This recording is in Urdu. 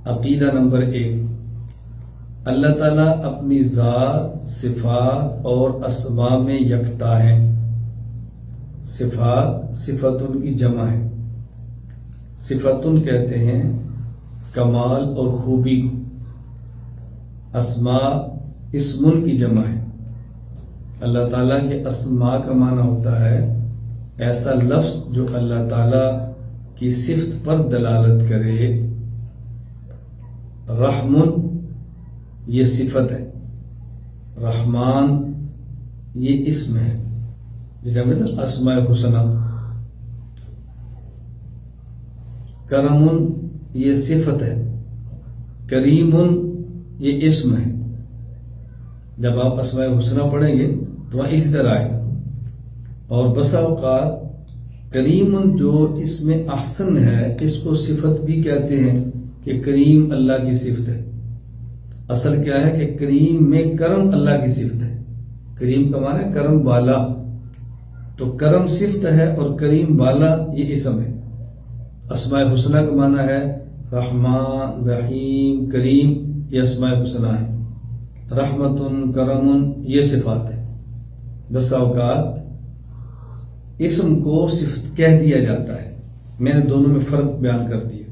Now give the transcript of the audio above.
عقیدہ نمبر 1، اللہ تعالیٰ اپنی ذات، صفات اور اسماء میں یکتا ہے۔ صفات صفتن کی جمع ہے۔ صفتن کہتے ہیں کمال اور خوبی کو۔ اسماء اسمن کی جمع ہے۔ اللہ تعالیٰ کے اسماء کا معنی ہوتا ہے ایسا لفظ جو اللہ تعالیٰ کی صفت پر دلالت کرے۔ رحمن یہ صفت ہے، رحمان یہ اسم ہے، جسے ہم کہتے ہیں اسماء حسنہ۔ کرمن یہ صفت ہے، کریمن یہ اسم ہے۔ جب آپ اسماء حسنہ پڑھیں گے تو وہاں اسی طرح آئے گا۔ اور بسا اوقات کریمن جو اس میں احسن ہے، اس کو صفت بھی کہتے ہیں کہ کریم اللہ کی صفت ہے۔ اصل کیا ہے کہ کریم میں کرم اللہ کی صفت ہے۔ کریم کا معنی ہے کرم والا، تو کرم صفت ہے اور کریم والا یہ اسم ہے۔ اسماء حسنہ کا معنی ہے رحمان، رحیم، کریم، یہ اسماء حسنہ ہے۔ رحمتن، کرمن یہ صفات ہے۔ بس اوقات اسم کو صفت کہہ دیا جاتا ہے۔ میں نے دونوں میں فرق بیان کر دیا۔